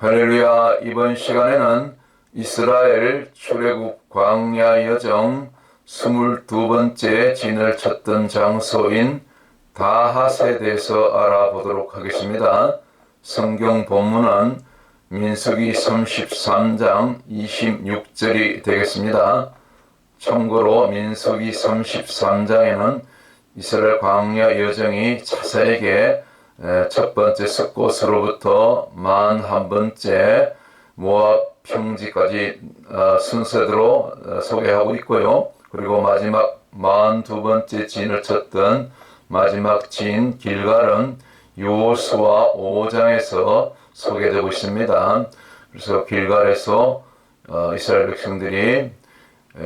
할렐루야. 이번 시간에는 이스라엘 출애굽 광야 여정 22번째 진을 쳤던 장소인 다핫에 대해서 알아보도록 하겠습니다. 성경 본문은 민수기 33장 26절이 되겠습니다. 참고로 민수기 33장에는 이스라엘 광야 여정이 자세하게 첫 번째 숫곳으로부터 41번째 모압 평지까지 순서대로 소개하고 있고요. 그리고 마지막 42번째 진을 쳤던 마지막 진 길갈은 여호수아 5장에서 소개되고 있습니다. 그래서 길갈에서 이스라엘 백성들이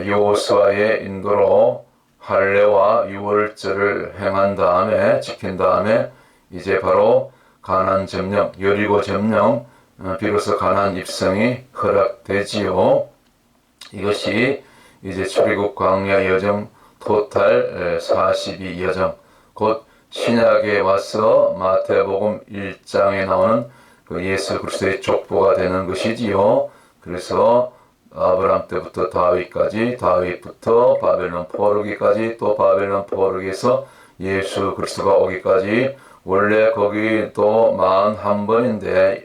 여호수아의 인도로 할례와 유월절을 행한 다음에 지킨 다음에 이제 바로 가나안 점령, 여리고 점령, 비로소 가나안 입성이 허락되지요. 이것이 이제 출애굽 광야 여정 토탈 42여정, 곧 신약에 와서 마태복음 1장에 나오는 그 예수 그리스도의 족보가 되는 것이지요. 그래서 아브라함 때부터 다윗까지, 다윗부터 바벨론 포로기까지, 또 바벨론 포로기에서 예수 그리스도가 오기까지, 원래 거기 또 41번인데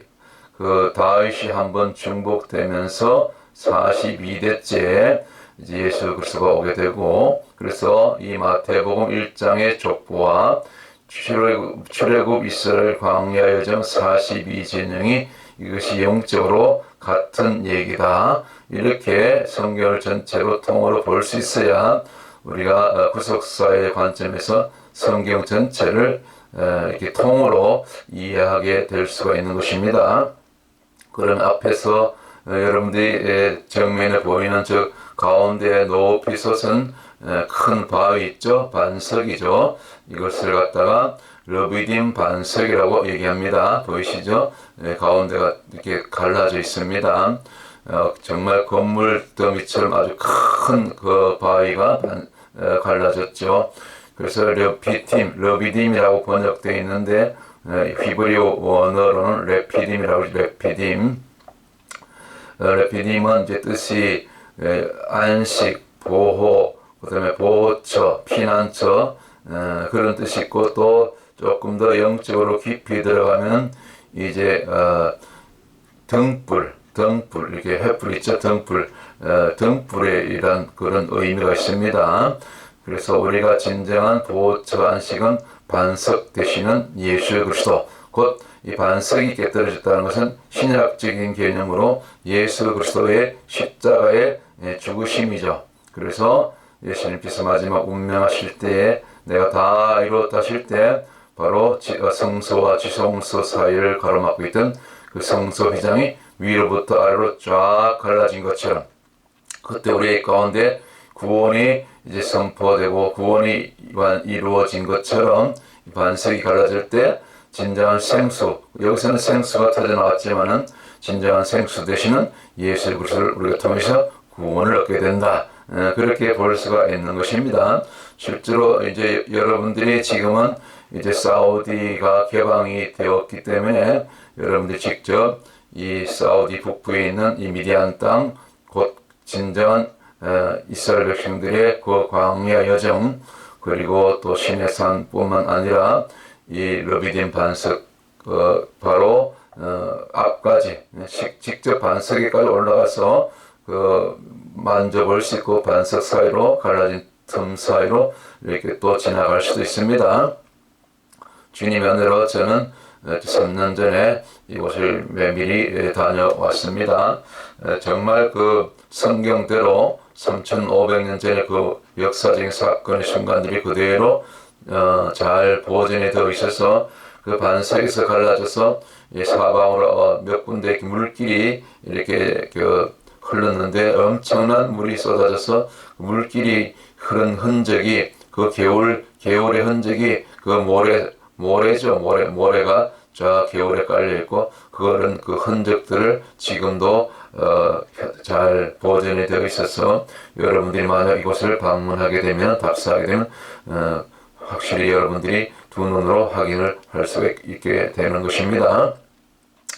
그 다윗이 한번 중복되면서 42대째 이제 예수 그리스도가 오게 되고, 그래서 이 마태복음 1장의 족보와 출애굽 이스라엘 광야 여정 42진영이 이것이 영적으로 같은 얘기다. 이렇게 성경을 전체로 통으로 볼 수 있어야 우리가 구속사의 관점에서 성경 전체를 이렇게 통으로 이해하게 될 수가 있는 것입니다. 그럼 앞에서 여러분들이 정면에 보이는 저 가운데 높이 솟은 큰 바위 있죠? 반석이죠. 이것을 갖다가 러비딤 반석이라고 얘기합니다. 보이시죠? 가운데가 이렇게 갈라져 있습니다. 정말 건물 더미처럼 아주 큰 그 바위가 갈라졌죠. 그래서 러비딤이라고 번역되어 있는데 히브리어 원어로는 레피딤이라고 하죠. 레피딤은 이제 뜻이 안식, 보호, 그 다음에 보호처, 피난처, 그런 뜻이 있고, 또 조금 더 영적으로 깊이 들어가면 이제 등불, 이렇게 횃불 있죠, 등불에 이란 그런 의미가 있습니다. 그래서 우리가 진정한 보호처 안식은 반석 되시는 예수 그리스도, 곧 이 반석이 깨뜨려졌다는 것은 신약적인 개념으로 예수 그리스도의 십자가의 죽으심이죠. 그래서 예수님께서 마지막 운명하실 때에 내가 다 이루었다 하실 때 바로 성소와 지성소 사이를 가로막고 있던 그 성소 휘장이 위로부터 아래로 쫙 갈라진 것처럼, 그때 우리 가운데 구원이 이제 선포되고 구원이 이루어진 것처럼 반석이 갈라질 때 진정한 생수, 여기서는 생수가 터져 나왔지만은 진정한 생수 되시는 예수 그리스도를 우리가 통해서 구원을 얻게 된다. 그렇게 볼 수가 있는 것입니다. 실제로 이제 여러분들이 지금은 이제 사우디가 개방이 되었기 때문에 여러분들이 직접 이 사우디 북부에 있는 이 미디안 땅, 곧 진정한 이스라엘 백성들의 그 광야 여정, 그리고 또 시내산뿐만 아니라 이 러비딤 반석 바로 앞까지 직접 반석에까지 올라가서 만져볼 수 있고, 반석 사이로 갈라진 틈 사이로 이렇게 또 지나갈 수도 있습니다. 주님의 은혜로 저는 3년 전에 이곳을 미리 다녀왔습니다. 정말 그 성경대로 3,500년 전에 그 역사적인 사건의 순간들이 그대로 잘 보존이 되어 있어서 그 반석에서 갈라져서 사방으로 몇 군데 물길이 이렇게 흘렀는데 엄청난 물이 쏟아져서 물길이 흐른 흔적이, 그 개울의 흔적이 그 모래죠. 모래가 쫙 개울에 깔려 있고, 그거는 그 흔적들을 지금도 잘 보존이 되어 있어서 여러분들이 만약 이곳을 방문하게 되면, 답사하게 되면 확실히 여러분들이 두 눈으로 확인을 할 수가 있게 되는 것입니다.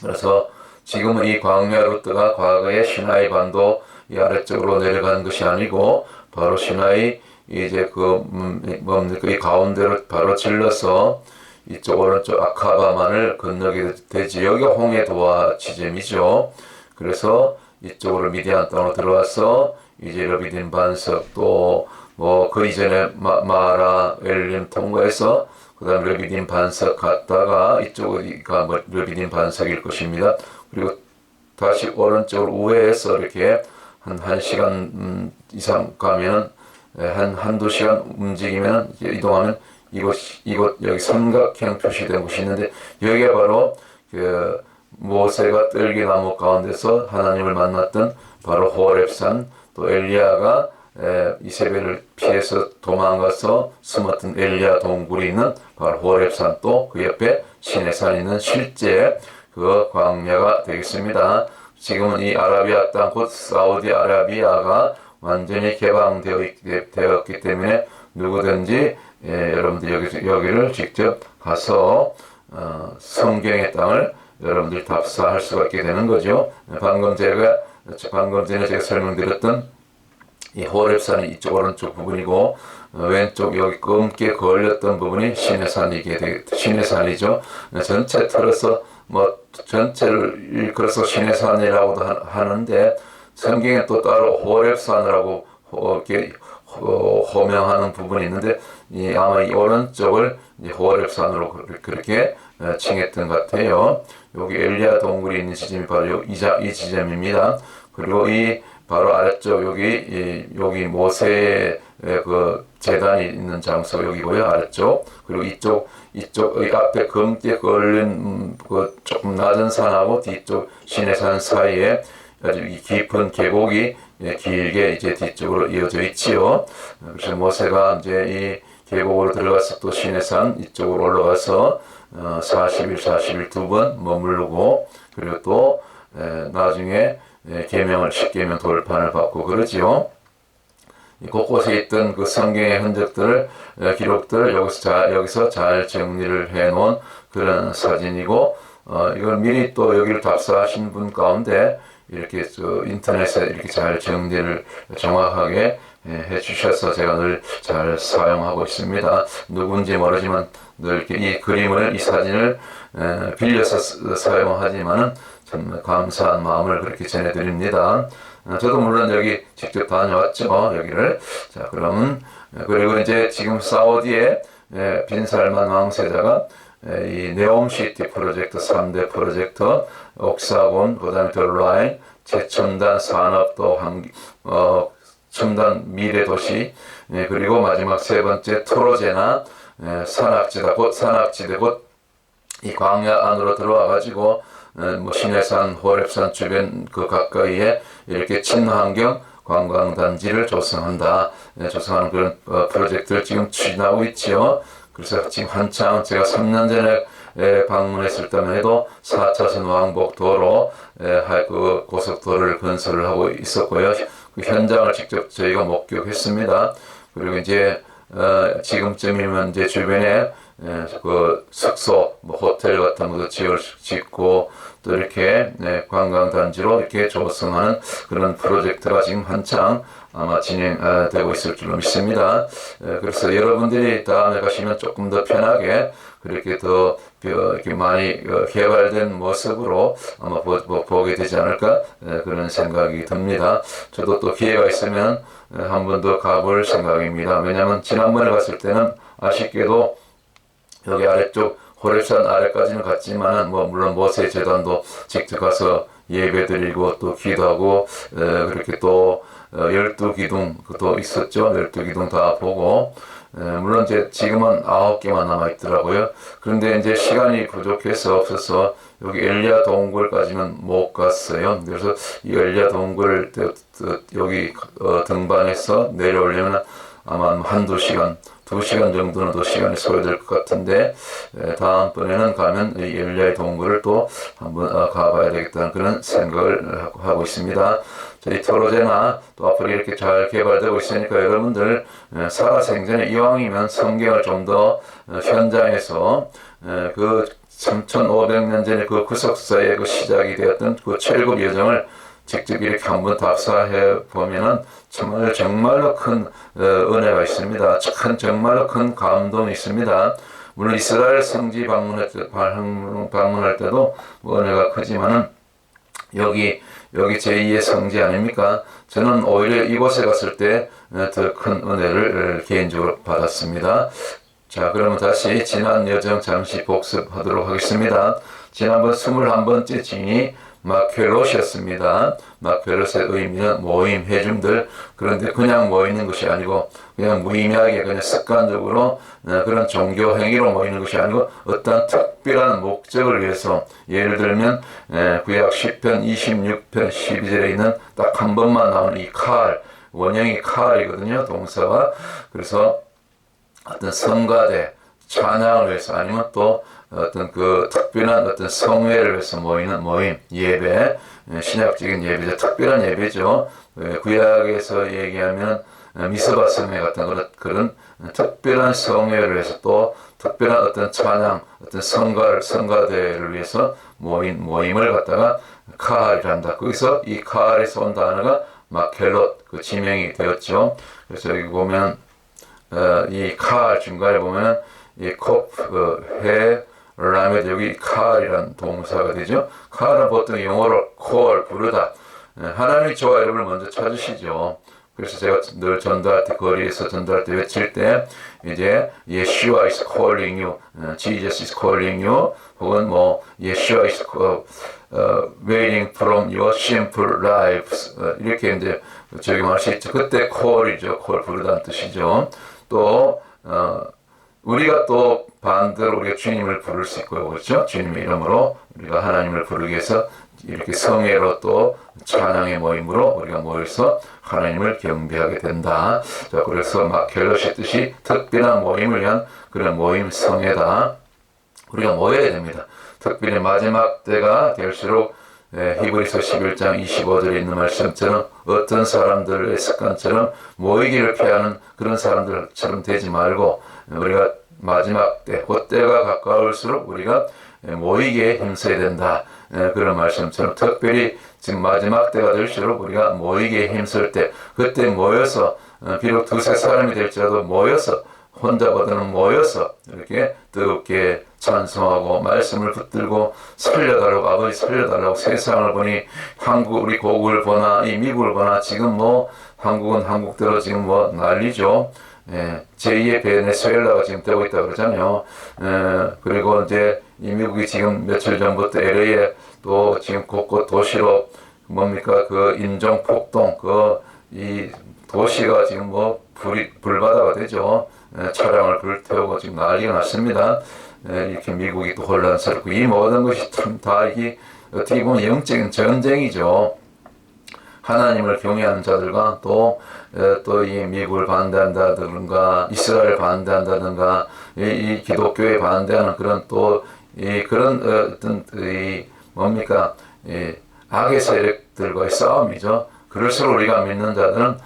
그래서 지금은 이 광야 루트가 과거의 시나이 반도 이 아래쪽으로 내려간 것이 아니고 바로 시나이 이제 이 가운데로 바로 질러서 이쪽 오른쪽 아카바만을 건너게 되지. 여기가 홍해 도하 지점이죠. 그래서 이쪽으로 미디안 땅으로 들어와서 이제 러비딘 반석 또 그 이전에 마라 엘림 통과해서 그 다음 러비딘 반석 갔다가 이쪽가 러비딘 반석일 것입니다. 그리고 다시 오른쪽으로 우회해서 이렇게 한 1시간 이상 가면은 한두 시간 움직이면 이동하면 이곳 여기 삼각형 표시된 곳이 있는데 여기가 바로 그 모세가 뜰기나무 가운데서 하나님을 만났던 바로 호렙산 또 엘리야가 이세벨을 피해서 도망가서 숨었던 엘리야 동굴이 있는 바로 호렙산 또 그 옆에 시내산이 있는 실제 그 광야가 되겠습니다. 지금은 이 아라비아 땅 곧 사우디아라비아가 완전히 개방되었기 때문에 누구든지 여러분들 여기를 직접 가서 성경의 땅을 여러분들이 답사할 수가 있게 되는 거죠. 방금 전에 제가 설명드렸던 이 호렙산이 이쪽 오른쪽 부분이고 왼쪽 여기 검게 걸렸던 부분이 시내산이죠. 전체 틀어서 전체를 그래서 시내산이라고도 하는데 성경에 또 따로 호렙산이라고 이렇게 호명하는 부분이 있는데 아마 이 오른쪽을 호렙산으로 그렇게 칭했던 것 같아요. 여기 엘리야 동굴이 있는 지점이 바로 이 지점입니다. 그리고 이 바로 아래쪽 여기 모세의 그 제단이 있는 장소 여기고요. 아래쪽. 그리고 이쪽 앞에 검게 걸린 그 조금 낮은 산하고 뒤쪽 시내산 사이에 아주 깊은 계곡이 길게 이제 뒤쪽으로 이어져 있지요. 그래서 모세가 이제 이 계곡으로 들어가서 또 시내산 이쪽으로 올라가서 40일 두 번 머무르고 그리고 또 나중에 계명을 10계명 돌판을 받고 그러지요. 곳곳에 있던 그 성경의 흔적들을 기록들을 여기서 잘 정리를 해놓은 그런 사진이고 이걸 미리 또 여기를 답사하신 분 가운데 이렇게 인터넷에 이렇게 잘 정리를 정확하게 해주셔서 제가 늘 잘 사용하고 있습니다. 누군지 모르지만 늘 이렇게 이 사진을 빌려서 사용하지만은 참 감사한 마음을 그렇게 전해드립니다. 저도 물론 여기 직접 다녀왔죠, 여기를. 자, 그러면, 그리고 이제 지금 사우디에 빈살만 왕세자가 이 네옴시티 프로젝트, 3대 프로젝트, 옥사곤, 그 다음에 더라인, 최첨단 산업도 첨단 미래도시, 그리고 마지막 세 번째 트로제나, 산악지대 곧 이 광야 안으로 들어와가지고, 시내산, 호렙산 주변 그 가까이에 이렇게 친환경 관광단지를 조성하는 그런 프로젝트를 지금 추진하고 있죠. 그래서 지금 한창 제가 3년 전에 방문했을 때만 해도 4차선 왕복도로 그 고속도로를 건설을 하고 있었고요. 그 현장을 직접 저희가 목격했습니다. 그리고 이제 지금쯤이면 이제 주변에 그 숙소, 호텔 같은 것도 짓고 또 이렇게 관광단지로 이렇게 조성하는 그런 프로젝트가 지금 한창 아마 진행되고 있을 줄로 믿습니다. 그래서 여러분들이 다음에 가시면 조금 더 편하게 그렇게 더 이렇게 많이 개발된 모습으로 아마 보게 되지 않을까 그런 생각이 듭니다. 저도 또 기회가 있으면 한 번 더 가볼 생각입니다. 왜냐하면 지난번에 갔을 때는 아쉽게도 여기 아래쪽 호렙산 아래까지는 갔지만은 물론 모세 제단도 직접 가서 예배드리고 또 기도하고 그렇게 또 12기둥 또 있었죠. 12기둥 다 보고 물론 지금은 9개만 남아있더라고요. 그런데 이제 시간이 부족해서 없어서 여기 엘리야 동굴까지는 못 갔어요. 그래서 이 엘리야 동굴 여기 등반해서 내려오려면 아마 한두 시간, 2시간 정도는 더 시간이 소요될 것 같은데 다음번에는 가면 이 엘리야의 동굴을 또 한번 가봐야 되겠다는 그런 생각을 하고 있습니다. 저희 트로제나 또 앞으로 이렇게 잘 개발되고 있으니까 여러분들 살아생전에 이왕이면 성경을 좀 더 현장에서 그 3,500년 전에 그 구속사의 그 시작이 되었던 그 출애굽 여정을 직접 이렇게 한번 답사해 보면은 정말로 큰 은혜가 있습니다. 정말로 큰 감동이 있습니다. 물론 이스라엘 성지 방문할 때도 은혜가 크지만은 여기 제2의 성지 아닙니까? 저는 오히려 이곳에 갔을 때 더 큰 은혜를 개인적으로 받았습니다. 자, 그러면 다시 지난 여정 잠시 복습하도록 하겠습니다. 지난번 21번째 진이 마켈롯이었습니다. 마켈롯의 의미는 모임, 회중들. 그런데 그냥 모이는 것이 아니고 그냥 무의미하게 그냥 습관적으로 그런 종교 행위로 모이는 것이 아니고 어떤 특별한 목적을 위해서, 예를 들면 구약 10편 26편 12절에 있는 딱 한 번만 나오는 이 칼, 원형이 칼이거든요, 동사가. 그래서 어떤 성가대, 찬양을 위해서, 아니면 또 어떤 그 특별한 어떤 성회를 위해서 모이는 모임, 예배, 신약적인 예배죠. 특별한 예배죠. 구약에서 얘기하면 미스바 성회 같은 그런 특별한 성회를 위해서, 또 특별한 어떤 찬양, 어떤 성가대를 위해서 모임을 갖다가 카할이란다. 거기서 이 카할에서 온 단어가 마켈롯, 그 지명이 되었죠. 그래서 여기 보면 이 카할 중간에 보면 이 코프, 해, 라면 여기 카할이라는 동사가 되죠. 카할은 보통 영어로 call, 부르다. 하나님이 저와 여러분을 먼저 찾으시죠. 그래서 제가 늘 전도할 때, 거리에서 전도할 때 외칠 때 이제 Yeshua is calling you, Jesus is calling you, 혹은 뭐 Yeshua is waiting from your simple lives, 이렇게 이제 적용할 수 있죠. 그때 call이죠. call, 부르다는 뜻이죠. 또 우리가 또 반대로 우리가 주님을 부를 수 있고요. 그렇죠? 주님의 이름으로 우리가 하나님을 부르기 위해서 이렇게 성회로 또 찬양의 모임으로 우리가 모여서 하나님을 경배하게 된다. 자, 그래서 마켈롯의 뜻이 특별한 모임을 위한 그런 모임 성회다. 우리가 모여야 됩니다. 특별히 마지막 때가 될수록 히브리서 11장 25절에 있는 말씀처럼 어떤 사람들의 습관처럼 모이기를 피하는 그런 사람들처럼 되지 말고, 우리가 마지막 때, 그때가 가까울수록 우리가 모이기에 힘써야 된다. 그런 말씀처럼 특별히 지금 마지막 때가 될수록 우리가 모이기에 힘쓸 때, 그때 모여서 비록 두세 사람이 될지라도 모여서, 혼자보다는 모여서 이렇게 뜨겁게 찬송하고 말씀을 붙들고 살려달라고, 아버지 살려달라고, 세상을 보니 우리 고국을 보나 이 미국을 보나 지금 뭐 한국은 한국대로 지금 뭐 난리죠. 제2의 베네수엘라가 지금 되고 있다고 그러잖아요. 그리고 이제 이 미국이 지금 며칠 전부터 LA에 또 지금 곳곳 도시로 뭡니까 그 인종 폭동, 이 도시가 지금 뭐 불바다가 되죠. 차량을 불태우고 지금 난리가 났습니다. 이렇게 미국이 또 혼란스럽고, 이 모든 것이 참 다 이게 어떻게 보면 영적인 전쟁이죠. 하나님을 경외하는 자들과 또 이 미국을 반대한다든가 이스라엘 반대한다든가 이 기독교에 반대하는 그런 또 그런 어떤 뭡니까 악의 세력들과의 싸움이죠. 그럴수록 우리가 믿는 자들은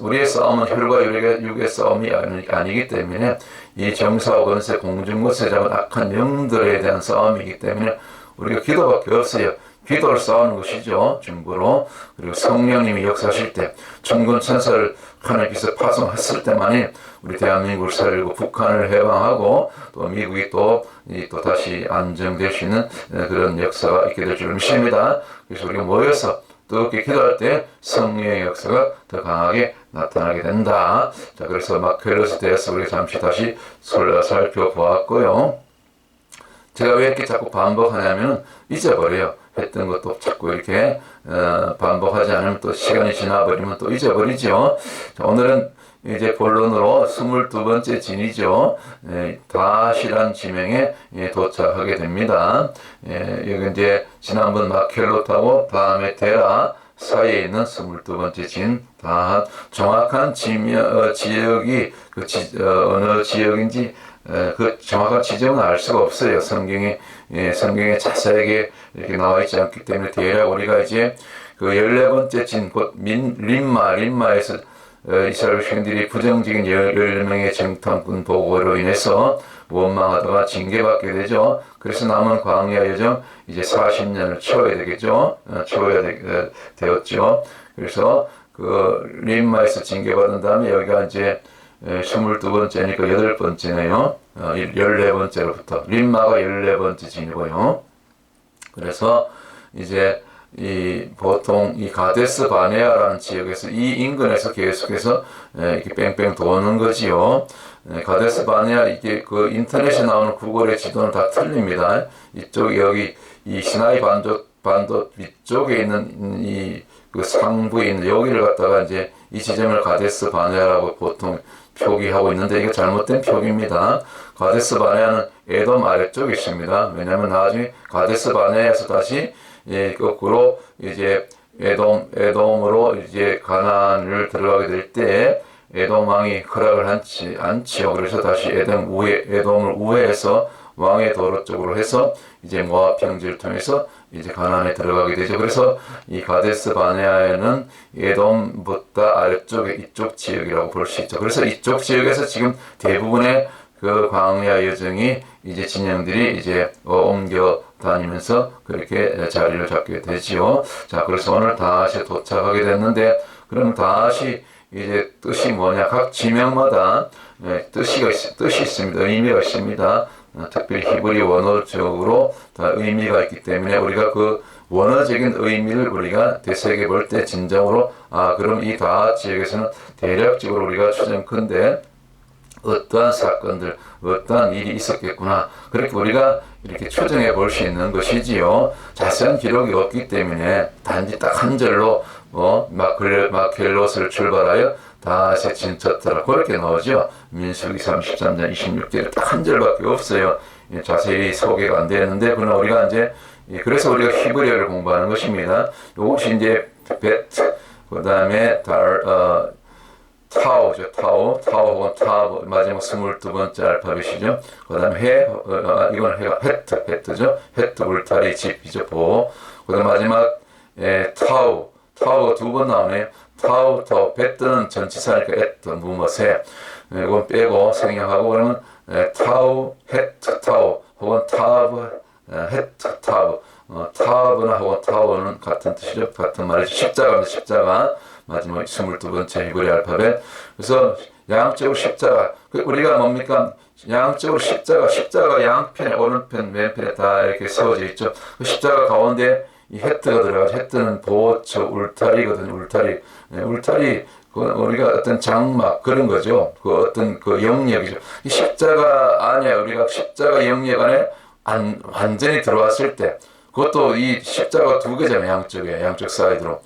우리의 싸움은 혈과 육의 싸움이 아니기 때문에 이 정사와 권세, 공중권세 잡은 악한 영들에 대한 싸움이기 때문에 우리가 기도밖에 없어요. 기도를 싸우는 것이죠, 중보로. 그리고 성령님이 역사하실 때, 천군 천사를 하나님께서 파송했을 때만이 우리 대한민국을 살리고 북한을 해방하고 또 미국이 또 다시 안정될 수 있는 그런 역사가 있게 될 줄 믿습니다. 그래서 우리가 모여서 뜨겁게 기도할 때 성령의 역사가 더 강하게 나타나게 된다. 자, 그래서 마켈롯에 대해서 우리가 잠시 다시 살펴보았고요. 제가 왜 이렇게 자꾸 반복하냐면 잊어버려요. 했던 것도 자꾸 이렇게 반복하지 않으면 또 시간이 지나버리면 또 잊어버리죠. 자, 오늘은 이제 본론으로 22번째 진이죠. 다시란 지명에 도착하게 됩니다. 여기 이제 지난번 마켈롯하고 다음에 데라 사이에 있는 22번째 진, 다 정확한 지역이 어느 지역인지 그 정확한 지점은 알 수가 없어요. 성경에 자세하게 이렇게 나와 있지 않기 때문에 대략 우리가 이제 그 14번째 진, 곧 림마에서 이스라엘 백성들이 부정적인 14명의 정탐꾼 보고로 인해서 원망하다가 징계받게 되죠. 그래서 남은 광야 여정 이제 40년을 채워야 되겠죠. 되었죠. 그래서 그 림마에서 징계받은 다음에 여기가 이제 22번째니까 8번째네요. 14번째로부터 림마가 14번째 진이고요. 그래서 이제 이 보통 이 가데스 바네아라는 지역에서 이 인근에서 계속해서 이렇게 뺑뺑 도는 거지요. 가데스 바네아 이게 그 인터넷에 나오는 구글의 지도는 다 틀립니다. 이쪽 여기 이 시나이 반도 위쪽에 있는 이 그 상부에 있는 여기를 갖다가 이제 이 지점을 가데스 바네아라고 보통 표기하고 있는데 이게 잘못된 표기입니다. 가데스 바네아는 에돔 아래쪽에 있습니다. 왜냐하면 나중에 가데스 바네아에서 다시 거꾸로 이제 에돔으로 이제 가나안을 들어가게 될 때 에돔 왕이 허락을 않지요. 그래서 다시 에돔을 우회해서 왕의 도로 쪽으로 해서 이제 모압 평지를 통해서 이제 가나안에 들어가게 되죠. 그래서 이 가데스 바네아에는 에돔보다 아래쪽에 이쪽 지역이라고 볼 수 있죠. 그래서 이쪽 지역에서 지금 대부분의 그 광야 여정이 이제 진영들이 이제 옮겨 다니면서 그렇게 자리를 잡게 되지요. 자, 그래서 오늘 다시 도착하게 됐는데, 그럼 다시 이제 뜻이 뭐냐? 각 지명마다 뜻이 있습니다. 의미가 있습니다. 특별히 히브리 원어적으로 다 의미가 있기 때문에 우리가 그 원어적인 의미를 우리가 되새겨 볼 때 진정으로 그럼 이 다 지역에서는 대략적으로 우리가 추정컨대 어떠한 사건들, 어떠한 일이 있었겠구나. 그렇게 우리가 이렇게 추정해 볼 수 있는 것이지요. 자세한 기록이 없기 때문에 단지 딱 한 절로 마켈롯을 출발하여 다시 진쳤더라. 그렇게 나오죠. 민수기 33장 26절에 딱 한 절밖에 없어요. 자세히 소개가 안 되는데, 그러나 우리가 이제 그래서 우리가 히브리어를 공부하는 것입니다. 이것이 이제 베트, 그 다음에 타오죠. 타오 혹은 타오, 마지막 22번째 알파벳이죠. 그 다음에 이건 해가 헤트죠. 헤트 울타리 집이죠. 보. 그 다음 마지막 타오가 2번 나오네요. 타오, 베트는 전치사니까 에트, 무엇에. 이건 빼고 생략하고 그러면 타오, 헤트, 타오 혹은 타브, 헤트, 타브. 타브나 혹은 타오는 같은 뜻이죠. 같은 말이죠. 십자가입니다. 십자가. 마지막 22번째 히브리 알파벳. 그래서 양쪽으로 십자가. 우리가 뭡니까? 양쪽으로 십자가 양편에, 오른편, 왼편에 다 이렇게 세워져 있죠. 그 십자가 가운데 이 헤트가 들어가죠. 헤트는 보호처 울타리거든요. 울타리, 우리가 어떤 장막, 그런 거죠. 그 어떤 그 영역이죠. 이 십자가 안에, 우리가 십자가 영역 안에 완전히 들어왔을 때, 그것도 이 십자가 2개잖아요. 양쪽 사이드로.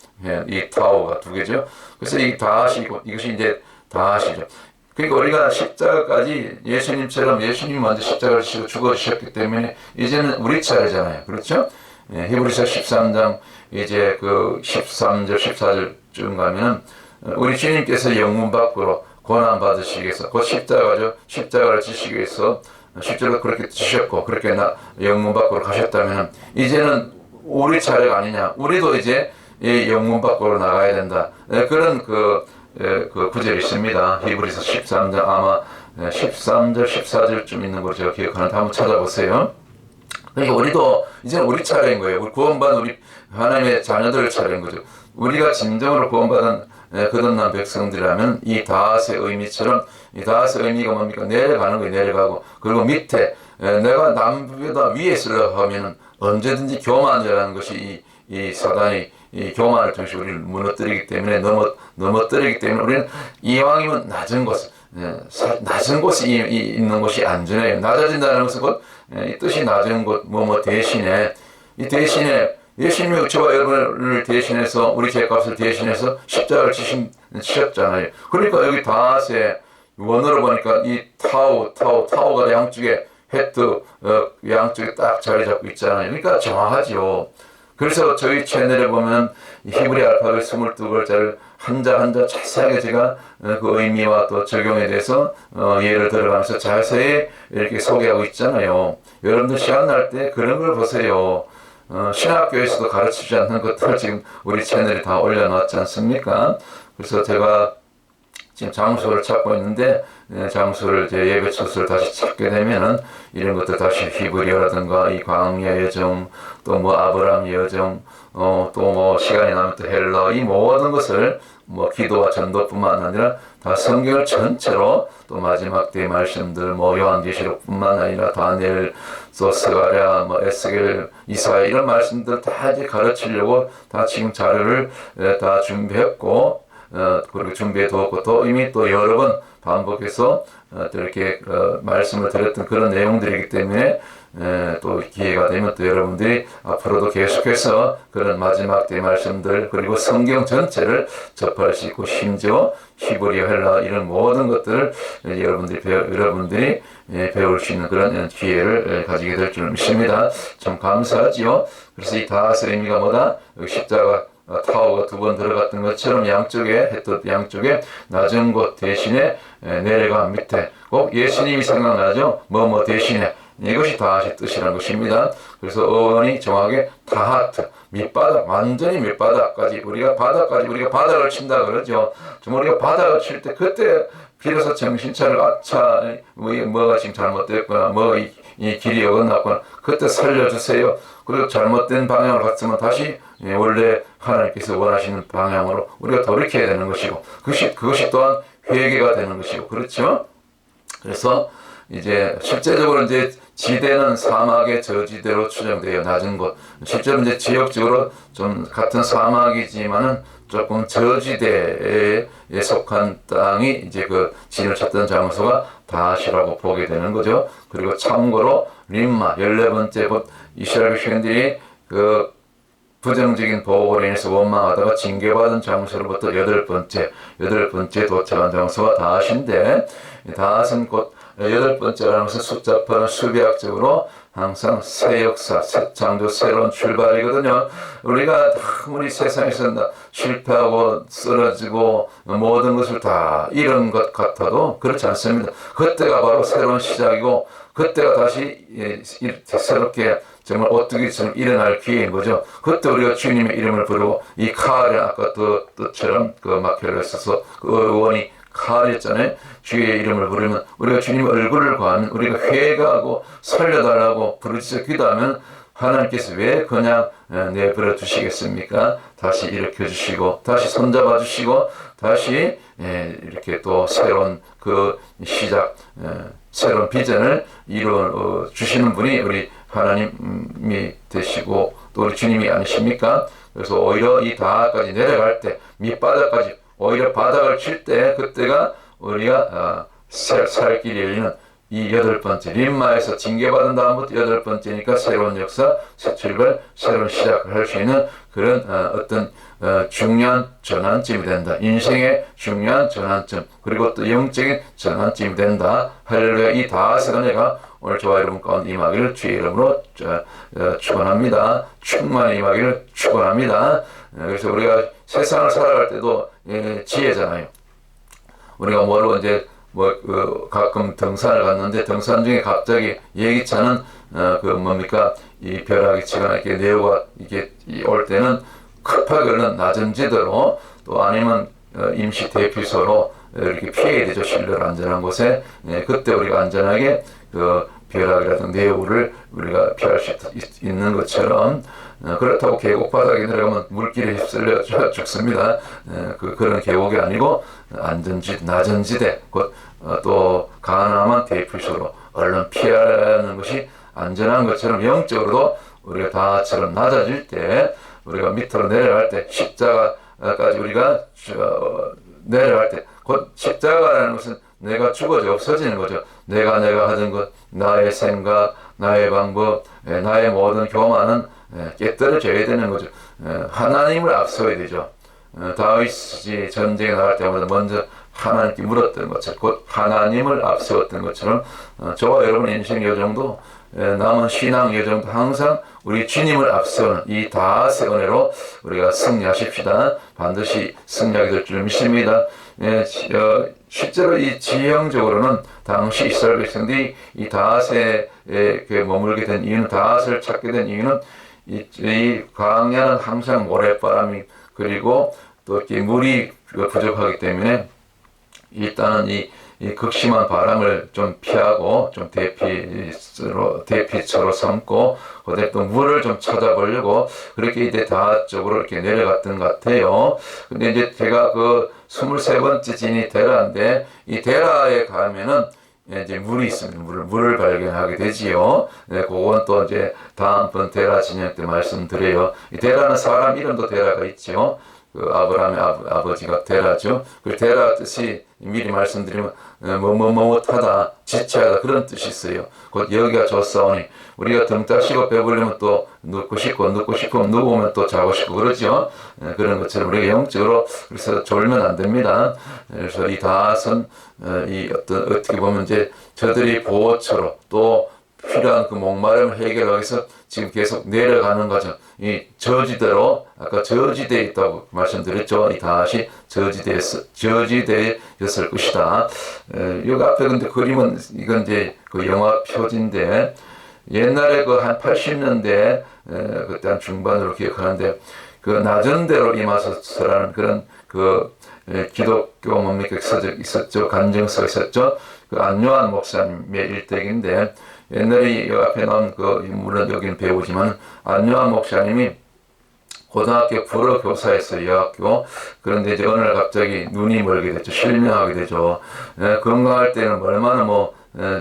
이 타워가 2개죠. 그래서 이 다하시고, 이것이 이제 다하시죠. 그러니까 우리가 십자가까지 예수님이 먼저 십자가를 지고 죽어주셨기 때문에 이제는 우리 차례잖아요. 그렇죠? 히브리서 13장 이제 그 13절, 14절쯤 가면 우리 주님께서 영문 밖으로 고난 받으시기 위해서, 그 십자가죠. 십자가를 지시기 위해서 실제로 그렇게 지셨고 그렇게 영문 밖으로 가셨다면 이제는 우리 차례가 아니냐. 우리도 이제 이 영문 밖으로 나가야 된다. 그런 그 구절이 있습니다. 히브리서 13장 아마 13절, 14절쯤 있는 걸 제가 기억하는데 한번 찾아보세요. 그러니까 우리도 이제는 우리 차례인 거예요. 우리 구원받은 우리 하나님의 자녀들 차례인 거죠. 우리가 진정으로 구원받은 거듭난 백성들이라면 이 다핫의 의미처럼, 이 다핫의 의미가 뭡니까? 내려가는 거예요. 내려가고. 그리고 밑에 내가 남보다 위에 있으려고 하면 언제든지 교만이라는 것이 이 사단이 이 교만을 통해서 우리를 무너뜨리기 때문에 넘어뜨리기 때문에 우리는 이왕이면 낮은 곳에 있는 것이 안전해요. 낮아진다는 것은 곧 이 뜻이 낮은 곳 대신에 이 대신에 예수님이 저와 여러분을 대신해서 우리 죄값을 대신해서 십자가를 치셨잖아요. 그러니까 여기 다핫의 원어로 보니까 이 타오가 양쪽에 헤트 양쪽에 딱 자리 잡고 있잖아요. 그러니까 정확하죠. 그래서 저희 채널에 보면 히브리 알파벳 22글자를 한자 자세하게 제가 그 의미와 또 적용에 대해서 예를 들어가면서 자세히 이렇게 소개하고 있잖아요. 여러분들 시간 날 때 그런 걸 보세요. 신학교에서도 가르치지 않는 것들을 지금 우리 채널에 다 올려놨지 않습니까? 그래서 제가 지금 장소를 찾고 있는데 장소를 이제 예배 처소를 다시 찾게 되면은 이런 것들 다시 히브리어라든가 이 광야 여정 또 뭐 아브라함 여정 또 뭐 시간이 나면 또 헬라 이 모든 것을 뭐 기도와 전도뿐만 아니라 다 성경을 전체로 또 마지막 때의 말씀들 뭐 요한계시록뿐만 아니라 다니엘 또 스가랴 뭐 에스겔 이사야 이런 말씀들 다 이제 가르치려고 다 지금 자료를 다 준비했고 그리고 준비해 두었고 또 이미 또 여러 번 반복해서 또 이렇게 말씀을 드렸던 그런 내용들이기 때문에 또 기회가 되면 또 여러분들이 앞으로도 계속해서 그런 마지막 때 말씀들 그리고 성경 전체를 접할 수 있고 심지어 히브리어 헬라 이런 모든 것들을 여러분들이 배울 수 있는 그런 기회를 가지게 될 줄 믿습니다. 참 감사하지요. 그래서 이 다스의 의미가 뭐다? 십자가 타워가 두 번 들어갔던 것처럼 양쪽에 낮은 곳 대신에 내려간 밑에 꼭 예수님이 생각나죠. 뭐 대신에 이것이 다하시 뜻이라는 것입니다. 그래서 어원이 정확하게 다하트 밑바닥 완전히 밑바닥까지 우리가 바닥을 친다 그러죠. 좀 우리가 바닥을 칠 때 그때 비로소 정신차를 뭐가 지금 잘못됐구나 이 길이 어긋났구나 그때 살려주세요. 그리고 잘못된 방향으로 갔으면 다시 원래 하나님께서 원하시는 방향으로 우리가 돌이켜야 되는 것이고 그것이 또한 회개가 되는 것이고 그렇죠. 그래서 이제 실제적으로 이제 지대는 사막의 저지대로 추정돼요. 낮은 곳. 실제로 이제 지역적으로 좀 같은 사막이지만은 조금 저지대에 속한 땅이 이제 그 진을 찾던 장소가 다시라고 보게 되는 거죠. 그리고 참고로 림마 14번째 곧 이스라엘 백성들이 그 부정적인 보고로 인해서 원망하다가 징계받은 장소로부터 여덟 번째 도착한 장소가 다하신데 다하신 곧 여덟 번째라는 것은 숫자파는 수비학적으로 항상 새 역사, 새 창조, 새로운 출발이거든요. 우리가 아무리 세상에서 실패하고 쓰러지고 모든 것을 다 잃은 것 같아도 그렇지 않습니다. 그때가 바로 새로운 시작이고 그때가 다시 새롭게 정말 오뚜기처럼 일어날 기회인 거죠. 그때 우리가 주님의 이름을 부르고 이 칼에 아까 뜻처럼 그 마케를 써서 그 의원이 칼했잖아요. 주의 이름을 부르면 우리가 주님 얼굴을 구하면 우리가 회개하고 살려달라고 부르짖어 기도하면 하나님께서 왜 그냥 내버려 두시겠습니까? 다시 일으켜 주시고 다시 손잡아 주시고 다시 이렇게 또 새로운 그 시작 새로운 비전을 이루어 주시는 분이 우리 하나님이 되시고 또 우리 주님이 아니십니까? 그래서 오히려 이 다까지 내려갈 때 밑바닥까지 오히려 바닥을 칠 때 그때가 우리가 살 길이 열리는 이 여덟 번째 림마에서 징계받은 다음부터 여덟 번째니까 새로운 역사, 새 출발, 새로운 시작을 할 수 있는 그런 어떤 중요한 전환점이 된다. 인생의 중요한 전환점 그리고 또 영적인 전환점이 된다. 할렐루야. 이 다섯 은혜가 오늘 저와 여러분 가운데 임하기를 주의 이름으로 축원합니다. 충만히 임하기를 축원합니다. 그래서 우리가 세상을 살아갈 때도 지혜잖아요. 우리가 모르고 이제 가끔 등산을 갔는데 등산 중에 갑자기 예기치 않은 이 벼락이 치거나 이렇게 내우가 이게 올 때는 급하게 얼른 낮은 지대로 또 아니면 임시 대피소로 이렇게 피해야 되죠. 실내로 안전한 곳에. 그때 우리가 안전하게 그 벼락이라든가 내우를 우리가 피할 수 있는 것처럼 그렇다고 계곡 바닥에 내려가면 물길에 휩쓸려 죽습니다. 그런 계곡이 아니고 낮은 지대 곧 또 가나만 대피소로 얼른 피하는 것이 안전한 것처럼 영적으로도 우리가 다처럼 낮아질 때 우리가 밑으로 내려갈 때 십자가까지 우리가 내려갈 때 곧 십자가라는 것은 내가 죽어져 없어지는 거죠. 내가 하던 것, 나의 생각, 나의 방법, 나의 모든 교만은 깨뜨려져야 되는 거죠. 하나님을 앞서야 되죠. 다윗이 전쟁에 나갈 때마다 먼저 하나님께 물었던 것처럼 곧 하나님을 앞세웠던 것처럼 저와 여러분의 인생 여정도 남은 신앙 여정도 항상 우리 주님을 앞세우는 이 다세 은혜로 우리가 승리하십시다. 반드시 승리하게 될 줄 믿습니다. 실제로 이 지형적으로는 당시 이스라엘 백성들이 이 다세에 머물게 된 이유는 다세를 찾게 된 이유는 이 광야는 항상 모래바람이 그리고 또 이렇게 물이 부족하기 때문에 일단은 이 극심한 바람을 좀 피하고 좀 대피처로 삼고 그다음에 또 물을 좀 찾아보려고 그렇게 이제 다 쪽으로 이렇게 내려갔던 것 같아요. 근데 이제 제가 그 23번째 진이 데라인데 이 데라에 가면은 이제 물이 있습니다. 물을 발견하게 되지요. 네, 그건 또 이제 다음번 데라 진영 때 말씀드려요. 이 데라는 사람 이름도 데라가 있죠. 그 아브라함의 아버지가 데라죠. 그 데라 뜻이 미리 말씀드리면 뭐뭐뭐하다, 지체하다 그런 뜻이 있어요. 곧 여기가 좋사오니 우리가 등 따시고 배부르면 또 눕고 싶으면 누우면 또 자고 싶고 그러죠. 그런 것처럼 우리가 영적으로 그래서 졸면 안 됩니다. 그래서 이 다선 이 어떻게 보면 이제 저들이 보호처로 또 필요한 그 목마름을 해결하기 위해서 지금 계속 내려가는 과정. 이 저지대로 아까 저지대에 있다고 말씀드렸죠. 이 다시 저지대였을 것이다. 여기 앞에 근데 그림은 이건 이제 그 영화 표지인데 옛날에 그 한 80년대 그때 한 중반으로 기억하는데 그 낮은 데로 임하소서라는 그런 그 기독교 뭡니까 서적 있었죠. 간증서가 있었죠. 그 안요한 목사님의 일대기인데 옛날에 이 앞에 나온 그 물론 여기는 배우지만 안요한 목사님이 고등학교 불어 교사였어요. 여학교. 그런데 이제 어느 날 갑자기 눈이 멀게 됐죠. 실명하게 되죠. 건강할 때는 얼마나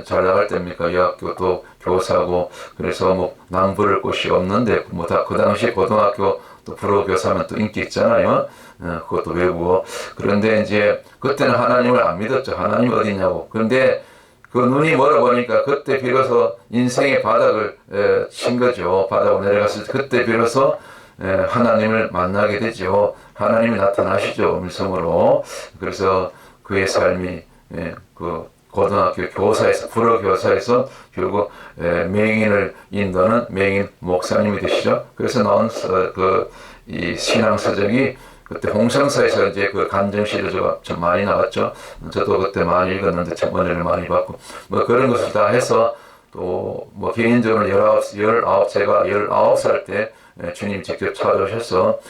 잘 나갈 때입니까? 여학교 또 교사고 그래서 낭부를 곳이 없는데 다 그 당시 고등학교 또 불어 교사면 또 인기 있잖아요. 그것도 외국어. 그런데 이제 그때는 하나님을 안 믿었죠. 하나님 어디냐고. 그런데 그 눈이 멀어보니까 그때 비로소 인생의 바닥을 친 거죠. 바닥으로 내려갔을 때 그때 비로소 하나님을 만나게 되죠. 하나님이 나타나시죠. 음성으로. 그래서 그의 삶이 그 고등학교 교사에서 불어 교사에서 결국 맹인을 인도하는 맹인 목사님이 되시죠. 그래서 나온 이 신앙 서적이 그때 홍성사에서 이제 그 간증시리즈가 좀 많이 나왔죠. 저도 그때 많이 읽었는데 참 은혜를 많이 받고 그런 것을 다 해서 또 개인적으로 제가 19살 때 주님 직접 찾아오셔서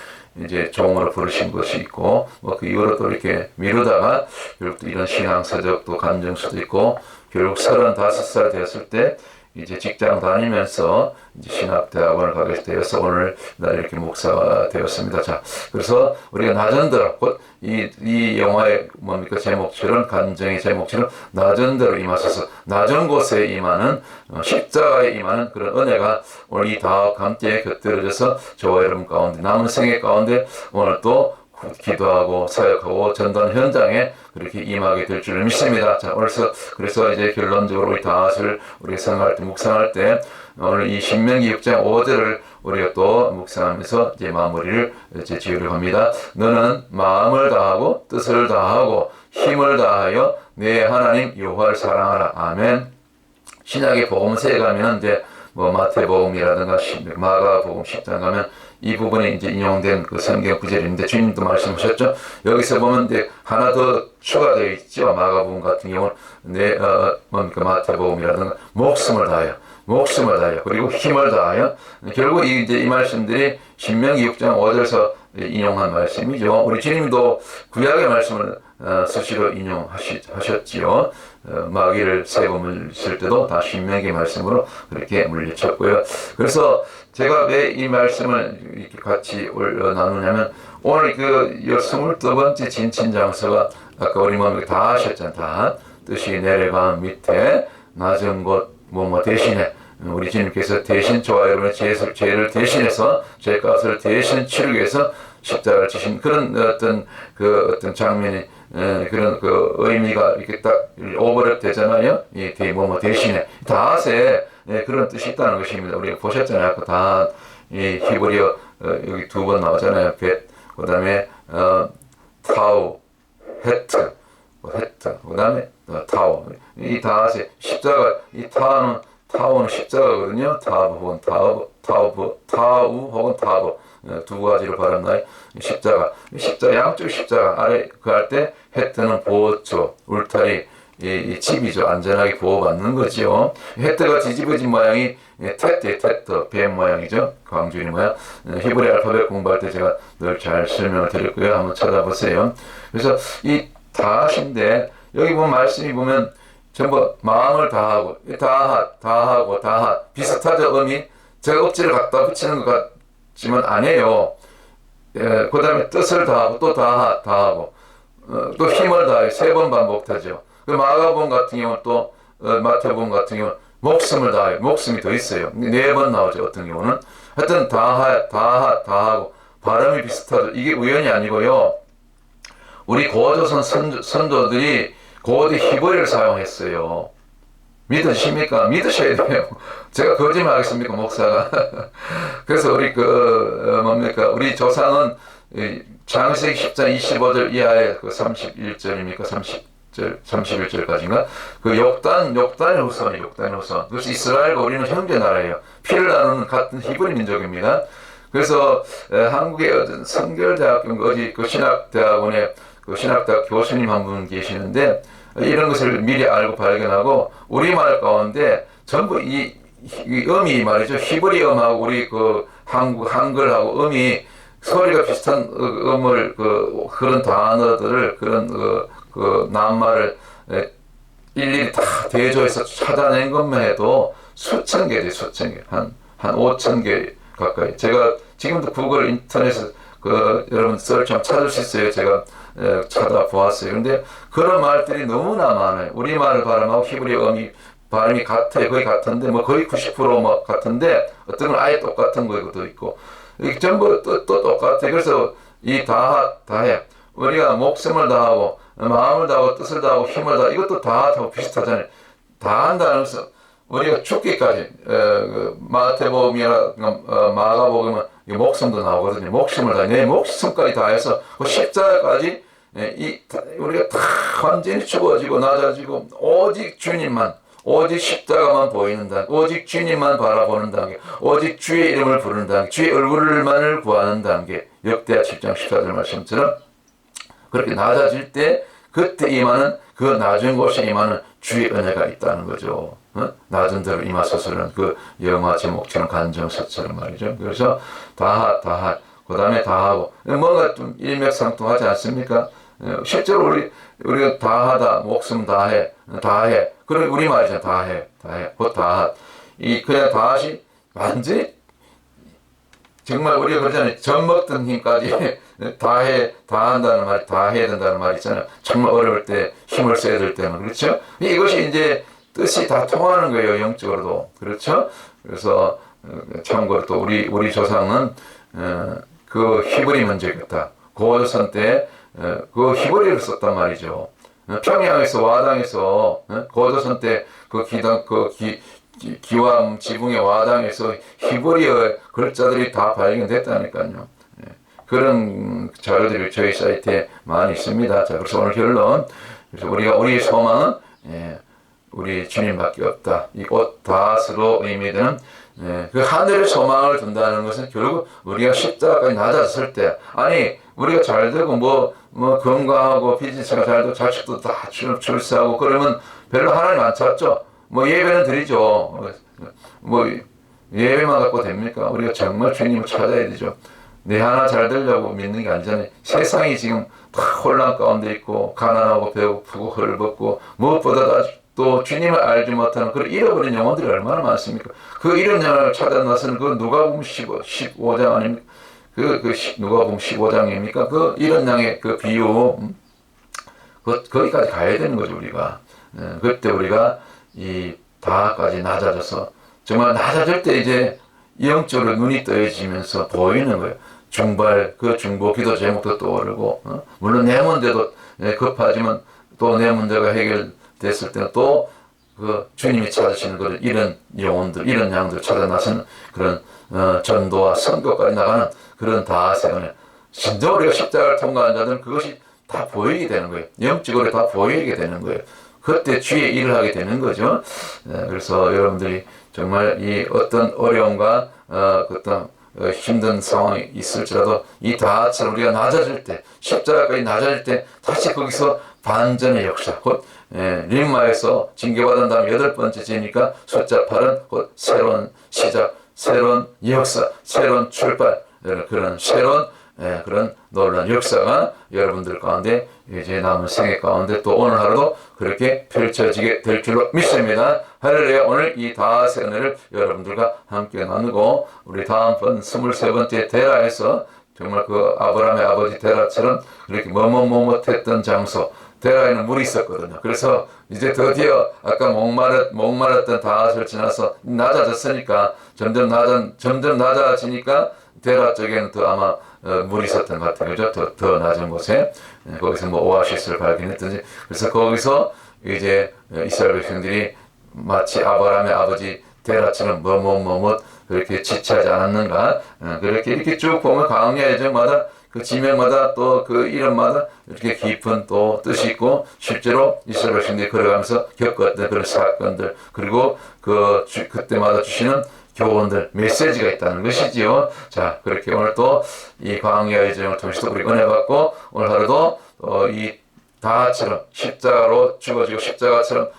이제 종으로 부르신 것이 있고 그 이후로 또 이렇게 미루다가 결국 또 이런 신앙서적도 간증서도 있고 결국 35살 되었을 때 이제 직장 다니면서 이제 신학대학원을 가게 되어서 오늘 날 이렇게 목사가 되었습니다. 자, 그래서 우리가 낮은대로 곧 이 영화의 뭡니까 제목처럼 간증의 제목처럼 낮은대로 임하셔서 낮은 곳에 임하는 십자가에 임하는 그런 은혜가 오늘 이 다와 함께 곁들여져서 저와 여러분 가운데 남은 생애 가운데 오늘 또 기도하고 사역하고 전단 현장에 그렇게 임하게 될 줄 믿습니다. 자, 그래서 이제 결론적으로 우리 다윗을 우리가 생각할 때 묵상할 때 오늘 이 신명기 6장 5절을 우리가 또 묵상하면서 이제 마무리를 이제 지으려고 합니다. 너는 마음을 다하고 뜻을 다하고 힘을 다하여 내 하나님 여호와를 사랑하라. 아멘. 신약의 복음서에 가면 이제 마태복음이라든가 마가복음 10장 가면 이 부분에 이제 인용된 그 성경 구절인데 주님도 말씀하셨죠. 여기서 보면 이제 하나 더 추가되어 있죠. 마가복음 같은 경우는 마태복음이라든가 목숨을 다하여 그리고 힘을 다하여 결국 이제 이 말씀들이 신명기 6장 5절에서 인용한 말씀이죠. 우리 주님도 구약의 말씀을 수시로 인용하셨지요. 마귀를 세고 물리칠 때도 다 신명기 말씀으로 그렇게 물리쳤고요. 그래서 제가 왜 이 말씀을 이렇게 같이 나누냐면 오늘 그 22번째 진친장서가 아까 우리 몸이 다 하셨잖아요. 다 뜻이 내려간 밑에 낮은 곳 대신에 우리 주님께서 대신 저와 여러분의 죄를 대신해서 죄값을 대신 치르기 위해서 십자가를 지신 그런 어떤 장면이 그런 그 의미가 이렇게 딱 오버랩 되잖아요. 이 대신에 다세 그런 뜻이 있다는 것입니다. 우리가 보셨잖아요. 아까 다 이 히브리어 여기 2번 나오잖아요. 벳 그다음에 타우 헤트 그다음에 타우 이 다세 십자가 이 타우는 십자가거든요. 타우 혹은 타우 두 가지를 발음나요. 십자가 양쪽 십자가 아래 그 할 때 헤트는 보호처 울타리 이 집이죠. 안전하게 보호받는 거죠. 헤트가 뒤집어진 모양이 테트 뱀 모양이죠. 광주리 모양. 히브리 알파벳 공부할 때 제가 늘 잘 설명을 드렸고요. 한번 찾아보세요. 그래서 이 다하신데 여기 보면 말씀이 보면 전부 마음을 다하고 다하고 비슷하죠 음이. 제가 억지를 갖다 붙이는 것 같지만 아니에요. 그 다음에 뜻을 다하고 또 다하고 또 힘을 다해 3번 반복하죠. 그 마가복음 같은 경우는 또 마태복음 같은 경우는 목숨을 다해 목숨이 더 있어요. 4번 나오죠. 어떤 경우는 하여튼 다하고 발음이 비슷하죠. 이게 우연이 아니고요. 우리 고조선 선조들이 고대 히브리를 사용했어요. 믿으십니까? 믿으셔야 돼요. 제가 거짓말 하겠습니까, 목사가? 그래서 우리 우리 조상은 창세기 10장 25절 이하의 31절입니까? 31절까지인가? 욕단의 후손이에요, 욕단의 후손. 그래서 이스라엘과 우리는 형제 나라예요. 피를 나누는 같은 히브리 민족입니다. 그래서 한국의 어떤 성결대학교 어디 신학대학원에 신학대학 교수님 한 분 계시는데 이런 것을 미리 알고 발견하고 우리말 가운데 전부 이 음이 말이죠. 히브리 음하고 우리 한글하고 음이 소리가 비슷한 음을 그런 단어들을 그런 낱말을 일일이 다 대조해서 찾아낸 것만 해도 수천 개지 수천 개 한 5천 개 가까이. 제가 지금도 구글 인터넷에 여러분 서치하면 찾을 수 있어요. 제가 찾아보았어요. 근데 그런 말들이 너무나 많아요. 우리말을 발음하고 히브리 음이 발음이 같아요. 거의 같은데 뭐 거의 90% 같은데 어떤 건 아예 똑같은 것도 있고 이게 전부 또 똑같아요. 그래서 이 다해 우리가 목숨을 다하고 마음을 다하고 뜻을 다하고 힘을 다하고 이것도 다하고 비슷하잖아요. 다한다는 것은 우리가 죽기까지 마태복음이나 마가복음은 목숨도 나오거든요. 목숨을 다해 내 목숨까지 다해서 그 십자가까지 우리가 다 완전히 죽어지고 낮아지고 오직 주님만 오직 십자가만 보이는 단계, 오직 주님만 바라보는 단계, 오직 주의 이름을 부르는 단계, 주의 얼굴만을 구하는 단계. 역대하 7장 14절 말씀처럼 그렇게 낮아질 때 그때 임하는 그 낮은 곳에 임하는 주의 은혜가 있다는 거죠. 낮은 데로 임하소서는 그 영화 제목처럼 간정서처럼 말이죠. 그래서 그 다음에 다하고 뭔가 좀 일맥상통하지 않습니까? 실제로 우리가 다하다 목숨 다해 그래 우리 말이죠. 다해 곧 다하 그냥 다하시 완전히 정말 우리가 그러잖아요. 젖 먹던 힘까지 다한다는 말, 다해야 된다는 말 있잖아요. 정말 어려울 때 힘을 써야 될 때는 그렇죠. 이것이 이제 뜻이 다 통하는 거예요. 영적으로도 그렇죠. 그래서 참고로 또 우리 조상은 그 히브리 문제겠다. 고조선 때 그 히브리를 썼단 말이죠. 평양에서 와당에서 고조선 때 기왕 지붕의 와당에서 히브리어 글자들이 다 발견됐다니까요. 그런 자료들이 저희 사이트에 많이 있습니다. 자, 그래서 오늘 결론. 그래서 우리의 소망은 우리 주님밖에 없다. 이 옷 다스로 의미되는 그 하늘의 소망을 둔다는 것은 결국 우리가 십자가까지 낮았을 때, 아니 우리가 잘 되고 뭐 건강하고 비즈니스가 잘 되고 자식도 다 출세하고 그러면 별로 하나님 안 찾죠. 뭐 예배는 드리죠. 뭐 예배만 갖고 됩니까? 우리가 정말 주님을 찾아야 되죠. 내 하나 잘 되려고 믿는 게 아니잖아요. 세상이 지금 다 혼란 가운데 있고 가난하고 배고프고 헐벗고 무엇보다 또 주님을 알지 못하는 그런 잃어버린 영혼들이 얼마나 많습니까? 그 잃은 영혼을 찾아 나서는 그 누가복음 15장 아닙니까? 누가복음 15장입니까? 그 잃은 양의 그 비유 거기까지 가야 되는 거죠 우리가. 그때 우리가 이 다까지 낮아져서 정말 낮아질 때 이제 영적으로 눈이 떠해지면서 보이는 거예요. 중보 기도 제목도 떠오르고 물론 내 문제도 급하지만 또 내 문제가 해결됐을 때는 또 그 주님이 찾으시는 그런 이런 영혼들, 이런 양들 찾아 나서는 그런 전도와 선교까지 나가는 그런 다세원에 진짜 우리가 십자가를 통과한 자들은 그것이 다 보이게 되는 거예요. 영적으로 다 보이게 되는 거예요. 그때 주의 일을 하게 되는 거죠. 그래서 여러분들이 정말 이 어떤 어려움과 어떤 힘든 상황이 있을지라도 이 다처럼 우리가 낮아질 때, 십자가까지 낮아질 때 다시 거기서 반전의 역사, 곧 림마에서 징계받은 다음 8번째 지니까 숫자 8은 곧 새로운 시작, 새로운 역사, 새로운 출발, 그런 새로운 그런 놀라운 역사가 여러분들 가운데 이제 남은 생애 가운데 또 오늘 하루도 그렇게 펼쳐지게 될 줄로 믿습니다. 할렐루야. 오늘 이 다섯의 은혜를 여러분들과 함께 나누고 우리 다음번 23번째 데라에서 정말 그 아브라함의 아버지 데라처럼 그렇게 머뭇머뭇했던 장소, 데라에는 물이 있었거든요. 그래서 이제 드디어 아까 목마랐던 다섯을 지나서 낮아졌으니까 점점 낮아지니까 데라 쪽에는 더 아마 물이 있었던 것 같아요. 그죠? 더 낮은 곳에 거기서 뭐 오아시스를 발견했든지 그래서 거기서 이제 이스라엘 백성들이 마치 아브라함의 아버지 데라처럼 머뭇 그렇게 지체하지 않았는가. 그렇게 이렇게 쭉 보면 광야 예정마다 그 지명마다 또 그 이름마다 이렇게 깊은 또 뜻이 있고 실제로 이스라엘 백성들이 걸어가면서 겪었던 그런 사건들 그리고 그때마다 주시는 교훈들, 메시지가 있다는 것이지요. 자, 그렇게 오늘 또 이 광야 예정을 통해서 우리 은혜 받고 오늘 하루도 이 다처럼 십자가로 죽어지고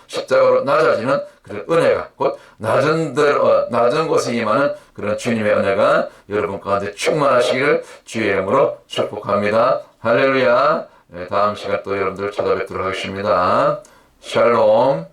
십자가로 낮아지는 그런 은혜가 곧 낮은 곳에 임하는 그런 주님의 은혜가 여러분 가운데 충만하시기를 주의 이름으로 축복합니다. 할렐루야. 다음 시간 또 여러분들 찾아뵙도록 하겠습니다. 샬롬.